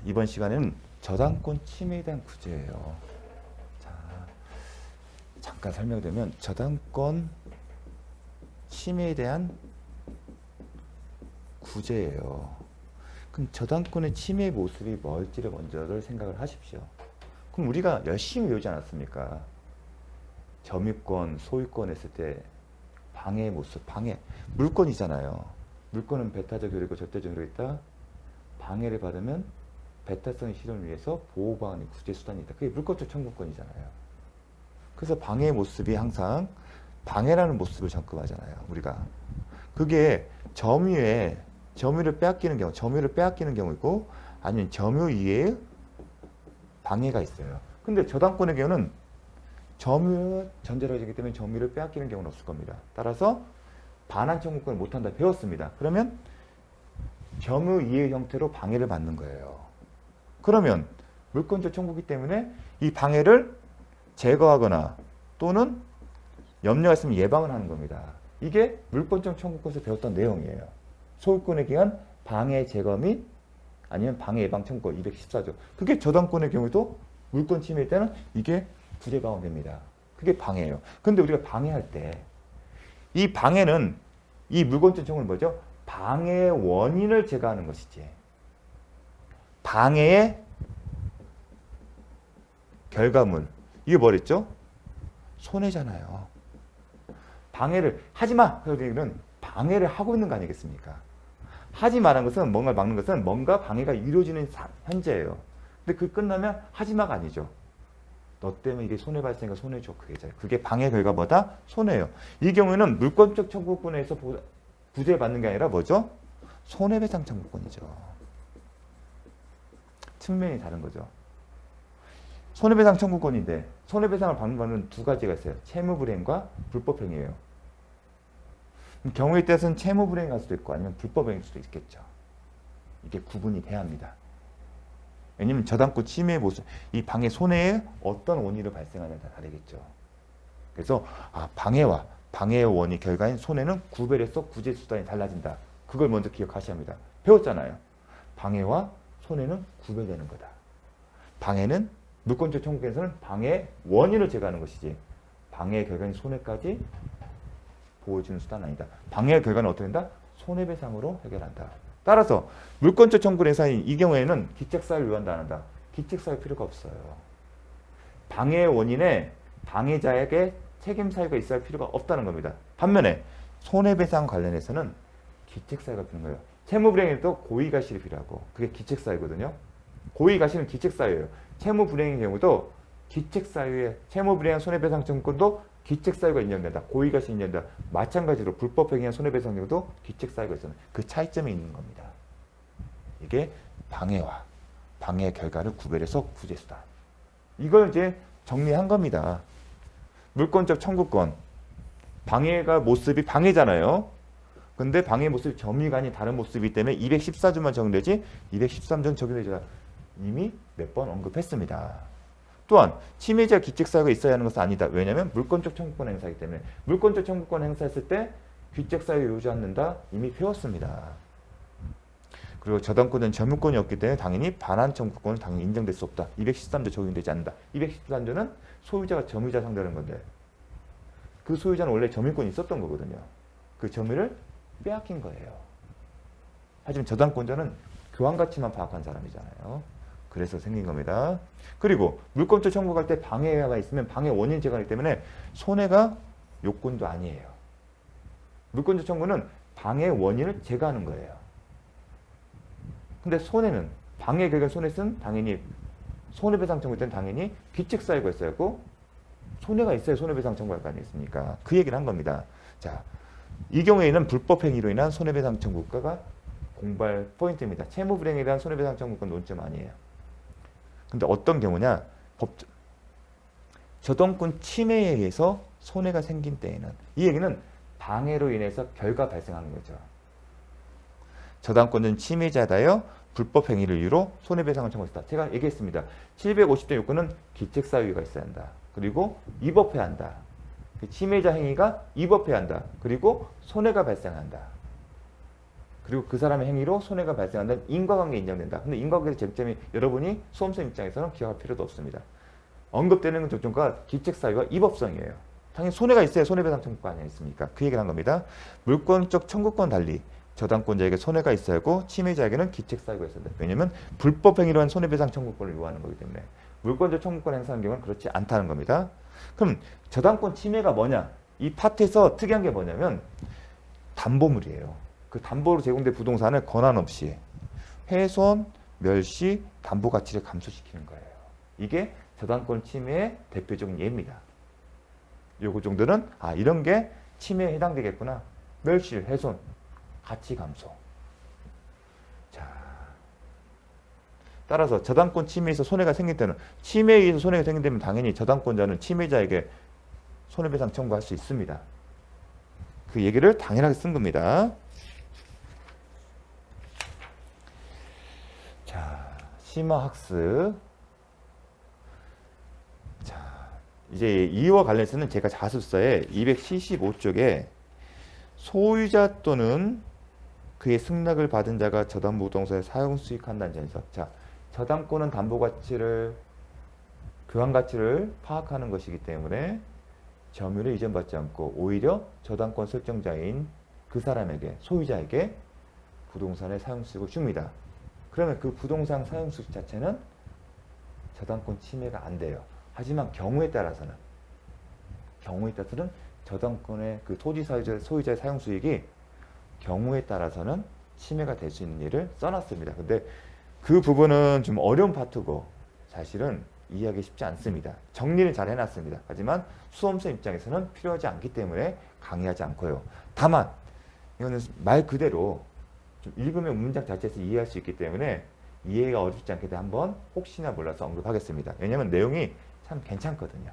이번 시간에는 저당권 침해에 대한 구제예요. 자, 잠깐 설명드리면 저당권 침해에 대한 구제예요. 그럼 저당권의 침해 모습이 뭘지를 먼저를 생각을 하십시오. 그럼 우리가 열심히 배우지 않았습니까? 점유권, 소유권 했을 때 방해의 모습, 방해. 물권이잖아요. 물권은 배타적 효력이고 절대적 효력이 있다. 방해를 받으면 배타성 실현을 위해서 보호방안의 구제수단이 있다. 그게 물권적 청구권이잖아요. 그래서 방해의 모습이 항상 방해라는 모습을 점검하잖아요. 우리가. 그게 점유를 빼앗기는 경우이고 아니면 점유 이외에 방해가 있어요. 근데 저당권의 경우는 점유가 전제로지기 때문에 점유를 빼앗기는 경우는 없을 겁니다. 따라서 반환 청구권을 못한다 배웠습니다. 그러면 점유 이해 형태로 방해를 받는 거예요. 그러면 물권적 청구기 때문에 이 방해를 제거하거나 또는 염려가 있으면 예방을 하는 겁니다. 이게 물권적 청구권에서 배웠던 내용이에요. 소유권에 기한 방해 제거 및 아니면 방해 예방 청구권 214조. 그게 저당권의 경우도 물권 침해일 때는 이게 구제 방어됩니다. 그게 방해예요. 근데 우리가 방해할 때 이 방해는 이 물권적 청구는 뭐죠? 방해의 원인을 제거하는 것이지. 방해의 결과물. 이게 뭐랬죠? 손해잖아요. 방해를 하지 마. 그러면 방해를 하고 있는 거 아니겠습니까? 하지 말라는 것은 뭔가를 막는 것은 뭔가 방해가 이루어지는 현재예요. 근데 그 끝나면 하지 마가 아니죠. 너 때문에 이게 손해 발생과 손해죠. 그게 방해 결과보다 손해예요. 이 경우에는 물권적 청구권에서 구제받는 게 아니라 뭐죠? 손해배상 청구권이죠. 측면이 다른 거죠. 손해배상 청구권인데 손해배상을 받는 거는 두 가지가 있어요. 채무불이행과 불법행위예요. 경우에 따라서는 채무불이행할 수도 있고 아니면 불법행위일 수도 있겠죠. 이게 구분이 돼야 합니다. 왜냐면 저당권 침해의 모습, 이 방해 손해에 어떤 원인으로 발생하냐에 따라 다르겠죠. 그래서 방해와 방해의 원인 결과인 손해는 구별해서 구제 수단이 달라진다. 그걸 먼저 기억하셔야 합니다. 배웠잖아요. 방해와 손해는 구별되는 거다. 방해는 물권적 청구권에서는 방해 원인을 제거하는 것이지 방해의 결과인 손해까지 보호해주는 수단은 아니다. 방해의 결과는 어떻게 된다? 손해배상으로 해결한다. 따라서 물권적 청구권 행사인 이 경우에는 기책사유를 요한다 안 한다. 기책사유 필요가 없어요. 방해의 원인에 방해자에게 책임 사유가 있어야 할 필요가 없다는 겁니다. 반면에 손해배상 관련해서는 기책사유가 필요한 거예요. 채무불이행에도 고의가실이 필요하고 그게 기책사유거든요. 고의가실은 기책사유예요. 채무불이행의 경우도 기책사유에 채무불이행한 손해배상 청구권도 기책사유가 인정된다. 고의가실이 인정된다. 마찬가지로 불법행위한 손해배상 경우도 기책사유가 있어요. 그 차이점이 있는 겁니다. 이게 방해와 방해의 결과를 구별해서 구제수단. 이걸 이제 정리한 겁니다. 물권적 청구권. 방해가 모습이 방해잖아요. 근데 방해 모습이 점유가 아닌 다른 모습이기 때문에 214조만 적용되지 213조는 적용되지 이미 몇 번 언급했습니다. 또한 침해자 기책사유가 있어야 하는 것은 아니다. 왜냐하면 물권적 청구권 행사이기 때문에 물권적 청구권 행사했을 때 기책사유 요구하지 않는다. 이미 배웠습니다. 그리고 저당권은 점유권이 없기 때문에 당연히 반환 청구권은 당연히 인정될 수 없다. 213조 적용되지 않는다. 213조는 소유자가 점유자 상대하는 건데 그 소유자는 원래 점유권이 있었던 거거든요. 그 점유를 빼앗긴 거예요. 하지만 저당권자는 교환 가치만 파악한 사람이잖아요. 그래서 생긴 겁니다. 그리고 물권적 청구할 때 방해가 있으면 방해 원인 제거하기 때문에 손해가 요건도 아니에요. 물권적 청구는 방해 원인을 제거하는 거예요. 근데 손해는 방해 결과 손해는 당연히 손해배상 청구 때는 당연히 기책사유가 있어야 하고 손해가 있어야 손해배상 청구할 거 아니겠습니까? 그 얘기를 한 겁니다. 자, 이 경우에는 불법행위로 인한 손해배상 청구가가 공부할 포인트입니다. 채무불이행에 대한 손해배상 청구권 논점 아니에요. 근데 어떤 경우냐? 저당권 침해에 의해서 손해가 생긴 때에는 이 얘기는 방해로 인해서 결과 발생하는 거죠. 저당권은 침해자다여 불법 행위를 이유로 손해배상을 청구했다. 제가 얘기했습니다. 750조 요건은 기책사유가 있어야 한다. 그리고 위법해야 한다. 침해자 행위가 위법해야 한다. 그리고 손해가 발생한다. 그리고 그 사람의 행위로 손해가 발생한다면 인과관계 인정된다. 근데 인과관계 쟁점이 여러분이 수험생 입장에서는 기억할 필요도 없습니다. 언급되는 조건과 기책 사유가 위법성이에요. 당연히 손해가 있어야 손해배상 청구가 아니겠습니까? 그 얘기를 한 겁니다. 물권적 청구권 달리 저당권자에게 손해가 있어야 하고 침해자에게는 기책 사유가 있어야 된다. 왜냐하면 불법 행위로 한 손해배상 청구권을 요하는 거기 때문에 물권적 청구권 행사하는 경우는 그렇지 않다는 겁니다. 그럼 저당권 침해가 뭐냐? 이 파트에서 특이한 게 뭐냐면 담보물이에요. 그 담보로 제공된 부동산을 권한 없이 훼손, 멸시, 담보 가치를 감소시키는 거예요. 이게 저당권 침해의 대표적인 예입니다. 요거 정도는 이런 게 침해에 해당되겠구나. 멸실, 훼손, 가치 감소. 자, 따라서 저당권 침해에서 손해가 생길 때는 침해에 의해서 손해가 생긴다면 당연히 저당권자는 침해자에게 손해배상 청구할 수 있습니다. 그 얘기를 당연하게 쓴 겁니다. 자, 심화학습. 자, 이제 이와 관련해서는 제가 자습서에 275쪽에 소유자 또는 그의 승낙을 받은 자가 저당부동산에 사용 수익한다는 전석. 자, 저당권은 담보 가치를 교환 가치를 파악하는 것이기 때문에 점유를 이전받지 않고 오히려 저당권 설정자인 그 사람에게 소유자에게 부동산의 사용 수익을 줍니다. 그러면 그 부동산 사용 수익 자체는 저당권 침해가 안 돼요. 하지만 경우에 따라서는 저당권의 그 토지 소유자의 사용 수익이 경우에 따라서는 침해가 될 수 있는 일을 써놨습니다. 근데 그 부분은 좀 어려운 파트고 사실은 이해하기 쉽지 않습니다. 정리를 잘 해놨습니다. 하지만 수험생 입장에서는 필요하지 않기 때문에 강의하지 않고요. 다만 이거는 말 그대로 좀 읽으면 문장 자체에서 이해할 수 있기 때문에 이해가 어렵지 않게 한번 혹시나 몰라서 언급하겠습니다. 왜냐하면 내용이 참 괜찮거든요.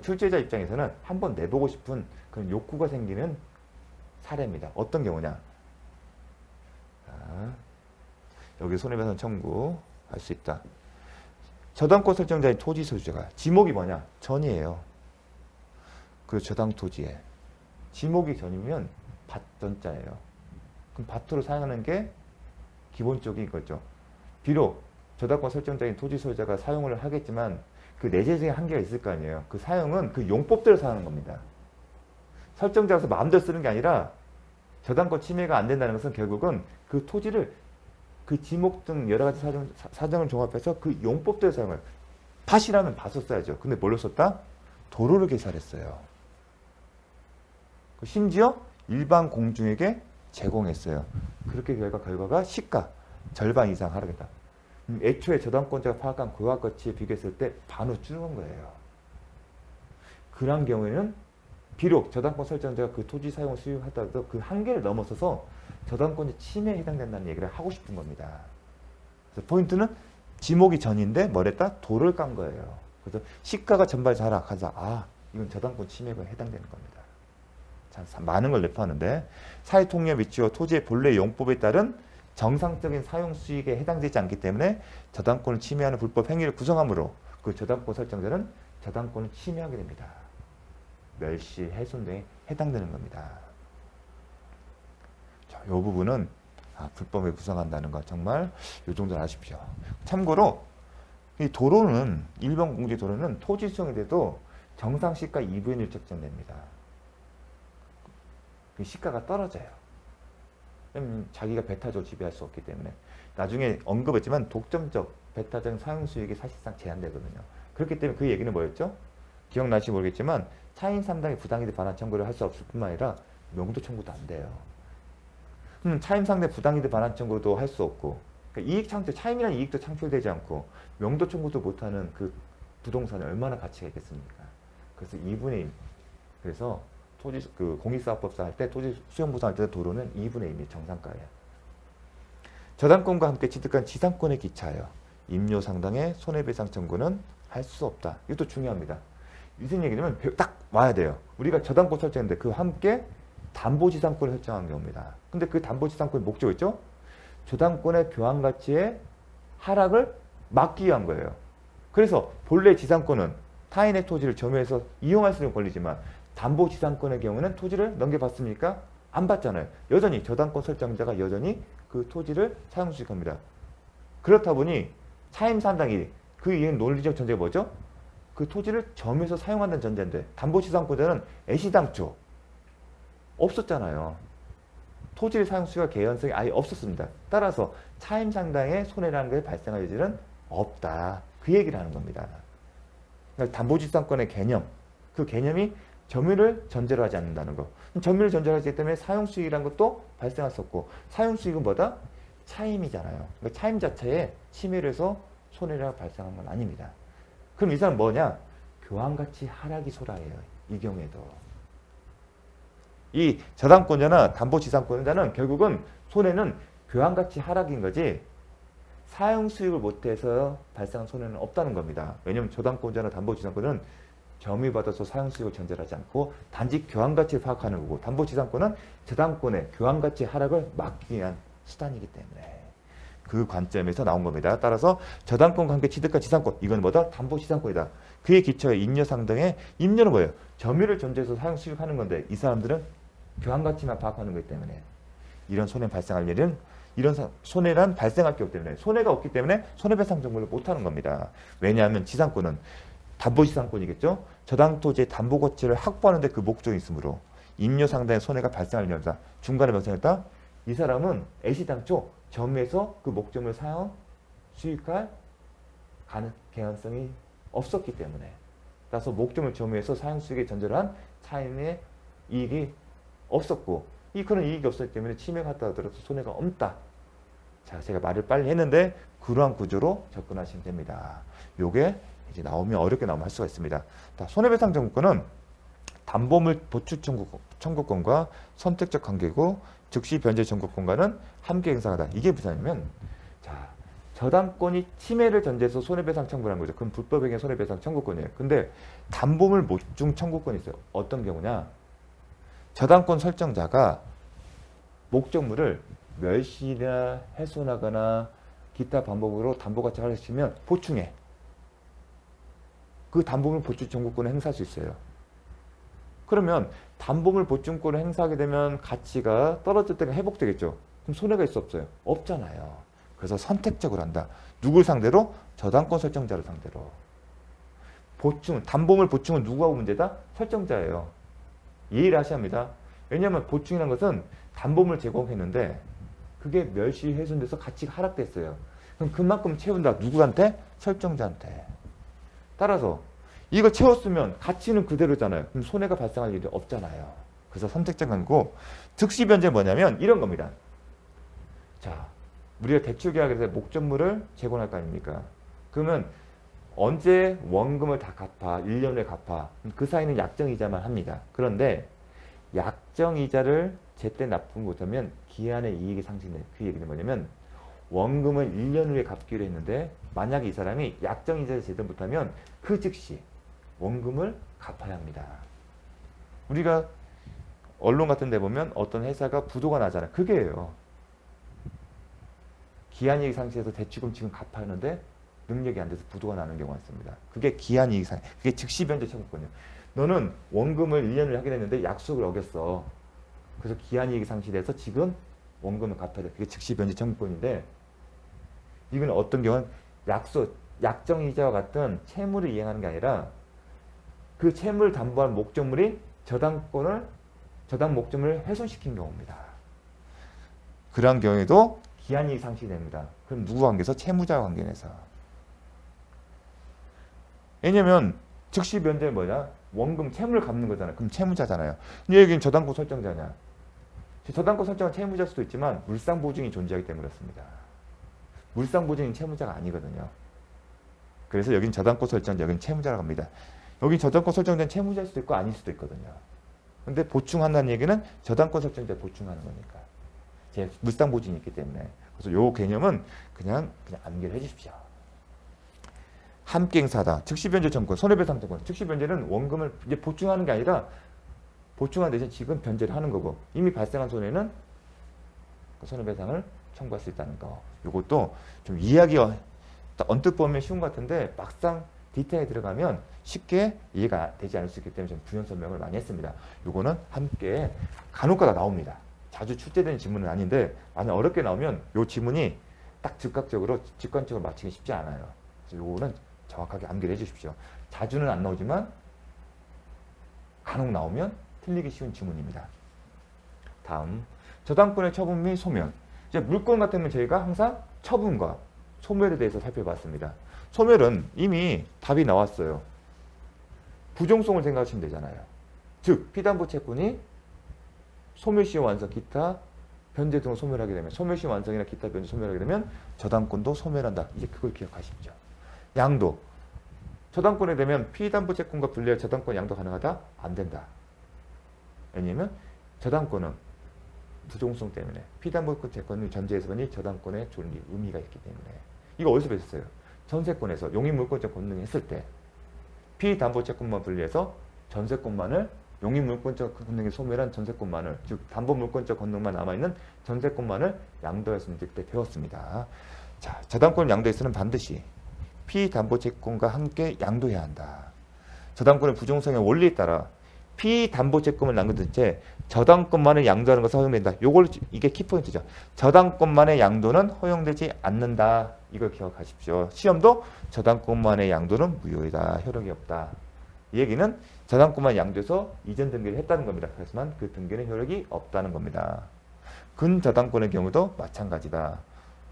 출제자 입장에서는 한번 내보고 싶은 그런 욕구가 생기는 사례입니다. 어떤 경우냐? 자, 여기 손해배상 청구할 수 있다. 저당권 설정자의 토지 소유자가 지목이 뭐냐? 전이에요. 그 저당 토지에 지목이 전이면 밭전자예요. 그럼 밭으로 사용하는 게 기본적인 거죠. 비록 저당권 설정자인 토지 소유자가 사용을 하겠지만 그 내재적인 한계가 있을 거 아니에요. 그 사용은 그 용법대로 사용하는 겁니다. 설정자로서 마음대로 쓰는 게 아니라 저당권 침해가 안 된다는 것은 결국은 그 토지를 그 지목 등 여러 가지 사정을 종합해서 그 용법대로 사용을. 밭이라면 밭을 써야죠. 근데 뭘로 썼다? 도로를 개설했어요. 심지어 일반 공중에게 제공했어요. 그렇게 결과가 시가 절반 이상 하락했다. 애초에 저당권자가 파악한 그와 같이 비교했을 때 반으로 줄은 거예요. 그런 경우에는 비록 저당권 설정자가 그 토지 사용을 수용하더라도 그 한계를 넘어서서 저당권이 침해에 해당된다는 얘기를 하고 싶은 겁니다. 그래서 포인트는 지목이 전인데 뭐랬다? 도를 깐 거예요. 그래서 시가가 전발 하락하자 이건 저당권 침해가 해당되는 겁니다. 참 많은 걸 내포하는데 사회통념 위치와 토지의 본래 용법에 따른 정상적인 사용 수익에 해당되지 않기 때문에 저당권을 침해하는 불법 행위를 구성하므로 그 저당권 설정자는 저당권을 침해하게 됩니다. 멸시, 훼손 등에 해당되는 겁니다. 자, 이 부분은 불법에 구성한다는 거 정말 이 정도는 아십시오. 참고로 이 도로는 일반 공제 도로는 토지 수용에 대해도 정상 시가 2분의 1 책정됩니다. 그 시가가 떨어져요. 왜냐면 자기가 배타적으로 지배할 수 없기 때문에. 나중에 언급했지만 독점적 배타적 사용 수익이 사실상 제한되거든요. 그렇기 때문에 그 얘기는 뭐였죠? 기억나실지 모르겠지만 차인 3당이 부당이득 반환 청구를 할 수 없을 뿐만 아니라 명도 청구도 안 돼요. 차임 상대 부당이득 반환 청구도 할 수 없고, 그러니까 이익 창출, 차임이라는 이익도 창출되지 않고 명도 청구도 못하는 그 부동산이 얼마나 가치가 있겠습니까? 그래서 2분의 1. 그래서 토지 그 공익사업법상 할 때 토지 수용 보상할 때 도로는 2분의 1이 정상가예요. 저당권과 함께 취득한 지상권에 기차하여 임료 상당의 손해배상 청구는 할 수 없다. 이것도 중요합니다. 무슨 얘기냐면 딱 와야 돼요. 우리가 저당권 설정했는데 그 함께 담보지상권을 설정한 경우입니다. 근데 그 담보지상권의 목적이 있죠? 저당권의 교환가치의 하락을 막기 위한 거예요. 그래서 본래 지상권은 타인의 토지를 점유해서 이용할 수 있는 권리지만 담보지상권의 경우는 토지를 넘겨받습니까? 안 받잖아요. 여전히 저당권 설정자가 여전히 그 토지를 사용 수익합니다. 그렇다 보니 차임 상당이 그 이행 논리적 전제가 뭐죠? 그 토지를 점유해서 사용한다는 전제인데 담보시장권자는 애시당초 없었잖아요. 토지의 사용 수익과 개연성이 아예 없었습니다. 따라서 차임 상당의 손해라는 게 발생할 여지는 없다. 그 얘기를 하는 겁니다. 그러니까 담보지상권의 개념, 그 개념이 점유를 전제로 하지 않는다는 거. 점유를 전제로 하기 때문에 사용수익이라는 것도 발생할 수 없고 사용수익은 뭐다? 차임이잖아요. 그러니까 차임 자체에 침해를 해서 손해가 발생한 건 아닙니다. 그럼 이 사람 뭐냐? 교환가치 하락이 소라예요. 이 경우에도. 이 저당권자나 담보지상권자는 결국은 손해는 교환가치 하락인 거지 사용수익을 못해서 발생한 손해는 없다는 겁니다. 왜냐하면 저당권자나 담보지상권은 점유받아서 사용수익을 전제하지 않고 단지 교환가치를 파악하는 거고 담보지상권은 저당권의 교환가치 하락을 막기 위한 수단이기 때문에 그 관점에서 나온 겁니다. 따라서 저당권 관계 취득과 지상권 이건 뭐다? 담보지상권이다. 그에 기초해 임여상등의 임여는 뭐예요? 점유를 전제해서 사용수익하는 건데 이 사람들은 교환가치만 파악하는 거기 때문에 이런 손해 발생할 일은 이런 손해란 발생할 게 없기 때문에 손해가 없기 때문에 손해배상 정보를 못하는 겁니다. 왜냐하면 지상권은 담보지상권이겠죠. 저당토지의 담보가치를 확보하는 데 그 목적이 있으므로 임여상당의 손해가 발생할 일이다. 중간에 발생했다. 이 사람은 애시당초 점유해서 그 목적을 사용 수익할 개연성이 없었기 때문에 따라서 목적을 점유해서 사용 수익에 전제한 차임의 이익이 없었고 그런 이익이 없었기 때문에 침해가 갔다 하더라도 손해가 없다. 자, 제가 말을 빨리 했는데 그러한 구조로 접근하시면 됩니다. 요게 이제 나오면 어렵게 나오면 할 수가 있습니다. 손해배상 청구권은 담보물 보충 청구권과 선택적 관계고 즉시 변제 청구권과는 함께 행사하다. 이게 무엇이냐면 자, 저당권이 침해를 전제해서 손해배상 청구를 한 거죠. 그럼 불법행위 손해배상 청구권이에요. 근데 담보물 보충 청구권이 있어요. 어떤 경우냐? 저당권 설정자가 목적물을 멸실이나 훼손하거나 기타 방법으로 담보가치 하락시키면 보충해. 그 담보물 보충 청구권을 행사할 수 있어요. 그러면 담보물 보충권을 행사하게 되면 가치가 떨어질 때가 회복되겠죠. 그럼 손해가 있어 없어요? 없잖아요. 그래서 선택적으로 한다. 누굴 상대로? 저당권 설정자를 상대로. 담보물 보충은 누구하고 문제다? 설정자예요. 이해를 하셔야 합니다. 왜냐하면 보충이라는 것은 담보물 제공했는데 그게 멸시 훼손돼서 가치가 하락됐어요. 그럼 그만큼 채운다. 누구한테? 설정자한테. 따라서 이걸 채웠으면 가치는 그대로잖아요. 그럼 손해가 발생할 일이 없잖아요. 그래서 선택적 관계고 즉시 변제 뭐냐면 이런 겁니다. 자, 우리가 대출 계약에서 목적물을 제공할 거 아닙니까? 그러면 언제 원금을 다 갚아? 1년 후에 갚아. 그 사이는 약정이자만 합니다. 그런데 약정이자를 제때 납부 못하면 기한의 이익이 상실돼요. 그 얘기는 뭐냐면 원금을 1년 후에 갚기로 했는데 만약에 이 사람이 약정이자를 제때 못하면 그 즉시 원금을 갚아야 합니다. 우리가 언론 같은 데 보면 어떤 회사가 부도가 나잖아요. 그게예요. 기한이익 상실해서 대출금 지금 갚아야 하는데 능력이 안 돼서 부도가 나는 경우가 있습니다. 그게 기한이익 상실, 그게 즉시 변제 청구권이에요. 너는 원금을 1년을 하게 됐는데 약속을 어겼어. 그래서 기한이익이 상실해서 지금 원금을 갚아야 돼. 그게 즉시 변제 청구권인데 이건 어떤 경우는 약정이자와 같은 채무를 이행하는 게 아니라 그 채무를 담보한 목적물이 저당 목적물을 훼손시킨 경우입니다. 그러한 경우에도 기한이익 상실됩니다. 그럼 누구 관계에서? 채무자 관계에서. 왜냐면 즉시 변제는 뭐냐? 원금 채무를 갚는 거잖아요. 그럼 채무자잖아요. 근데 여기는 저당권 설정자냐? 저당권 설정은 채무자일 수도 있지만 물상보증이 존재하기 때문에 그렇습니다. 물상보증은 채무자가 아니거든요. 그래서 여긴 저당권 설정자, 여긴 채무자라고 합니다. 여기 저당권 설정자는 채무자일 수도 있고 아닐 수도 있거든요. 근데 보충한다는 얘기는 저당권 설정자 보충하는 거니까. 제 물상보증이 있기 때문에. 그래서 요 개념은 그냥 암기를 해주십시오. 함께 행사하다. 즉시변제 청구권, 손해배상 청구권. 즉시변제는 원금을 이제 보충하는 게 아니라 보충한 대신 지금 변제를 하는 거고 이미 발생한 손해는 손해배상을 청구할 수 있다는 거. 이것도 좀 이해하기가 언뜻 보면 쉬운 것 같은데 막상 디테일에 들어가면 쉽게 이해가 되지 않을 수 있기 때문에 좀 부연 설명을 많이 했습니다. 요거는 함께 간혹가다 나옵니다. 자주 출제되는 지문은 아닌데 만약 어렵게 나오면 요 지문이 딱 직관적으로 맞히기 쉽지 않아요. 그래서 요거는 정확하게 암기를 해주십시오. 자주는 안 나오지만 간혹 나오면 틀리기 쉬운 지문입니다. 다음, 저당권의 처분 및 소멸. 이제 물권 같으면 저희가 항상 처분과 소멸에 대해서 살펴봤습니다. 소멸은 이미 답이 나왔어요. 부종성을 생각하시면 되잖아요. 즉, 피담보 채권이 소멸시 완성, 기타 변제 등을 소멸하게 되면, 소멸시 완성이나 기타 변제 소멸하게 되면 저당권도 소멸한다. 이제 그걸 기억하십시오. 양도. 저당권에 되면 피담보 채권과 분리할 저당권 양도 가능하다? 안 된다. 왜냐면 저당권은 부종성 때문에 피담보 채권을 전제해서 보니 저당권의 존리, 의미가 있기 때문에. 이거 어디서 배웠어요? 전세권에서 용익물권적 권능이 했을 때 피담보 채권만 분리해서 전세권만을 용익물권적 권능이 소멸한 전세권만을, 즉 담보물권적 권능만 남아있는 전세권만을 양도했으면 그때 배웠습니다. 자, 저당권 양도에서는 반드시 피담보채권과 함께 양도해야 한다. 저당권의 부종성의 원리에 따라 피담보채권을 남겨둔 채 저당권만을 양도하는 것은 허용된다. 이게 키포인트죠. 저당권만의 양도는 허용되지 않는다. 이걸 기억하십시오. 시험도 저당권만의 양도는 무효이다. 효력이 없다. 이 얘기는 저당권만 양도해서 이전 등기를 했다는 겁니다. 하지만 그 등기는 효력이 없다는 겁니다. 근저당권의 경우도 마찬가지다.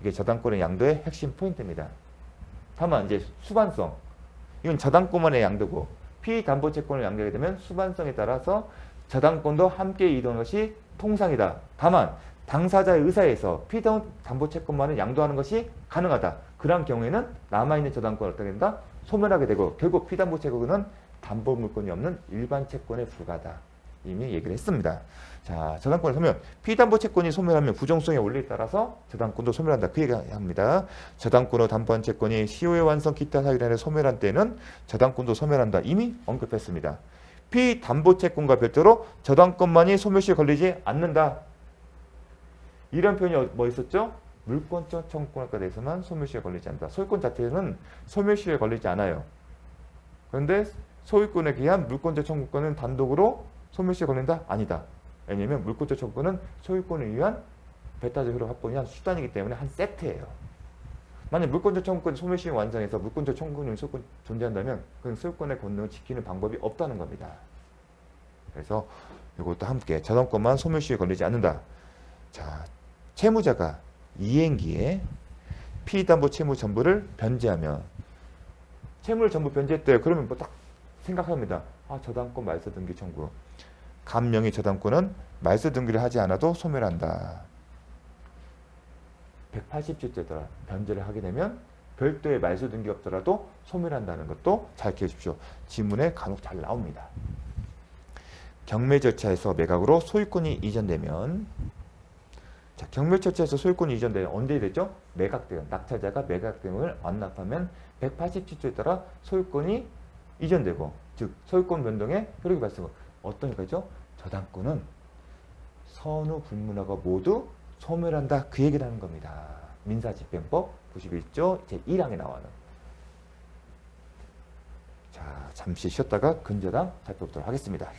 이게 저당권의 양도의 핵심 포인트입니다. 다만 이제 수반성, 이건 저당권만의 양도고 피담보채권을 양도하게 되면 수반성에 따라서 저당권도 함께 이동하는 것이 통상이다. 다만 당사자의 의사에서 피담보채권만을 양도하는 것이 가능하다. 그러한 경우에는 남아있는 저당권을 어떻게 된다? 소멸하게 되고 결국 피담보채권은 담보물권이 없는 일반 채권에 불과하다. 이미 얘기를 했습니다. 자, 저당권을 소멸. 피담보채권이 소멸하면 부종성의 원리에 따라서 저당권도 소멸한다. 그 얘기합니다. 저당권으로 담보한 채권이 시효의 완성 기타 사유로 인해 소멸한 때는 저당권도 소멸한다. 이미 언급했습니다. 피담보채권과 별도로 저당권만이 소멸시에 걸리지 않는다. 이런 표현이 뭐 있었죠? 물권적 청구권에 대해서만 소멸시에 걸리지 않는다. 소유권 자체는 소멸시에 걸리지 않아요. 그런데 소유권에 기한 물권적 청구권은 단독으로 소멸시에 걸린다? 아니다. 왜냐하면 물권적 청구권은 소유권을 위한 배타적 효력 확보를 위한 수단이기 때문에 한 세트예요. 만약 물권적 청구권이 소멸시에 완성해서 물권적 청구권이 소유권 존재한다면 그건 소유권의 권능을 지키는 방법이 없다는 겁니다. 그래서 이것도 함께 저당권만 소멸시에 걸리지 않는다. 자, 채무자가 이행기에 피담보 채무 전부를 변제하면 채무를 전부 변제했대요. 그러면 뭐 딱 생각합니다. 아, 저당권 말소 등기 청구. 감명의 저당권은 말소 등기를 하지 않아도 소멸한다. 180주째더라 변제를 하게 되면 별도의 말소 등기 없더라도 소멸한다는 것도 잘 기억하십시오. 지문에 간혹 잘 나옵니다. 경매 절차에서 매각으로 소유권이 이전되면, 자, 경매 절차에서 소유권이 이전되면 언제 되죠? 매각되면, 낙찰자가 매각 등을 완납하면 180주에 따라 소유권이 이전되고, 즉 소유권 변동에 효력이 발생하고, 어떤 거죠? 저당권은 선후 불문하고 모두 소멸한다. 그 얘기를 하는 겁니다. 민사집행법 91조 제1항에 나와는. 자, 잠시 쉬었다가 근저당 살펴보도록 하겠습니다.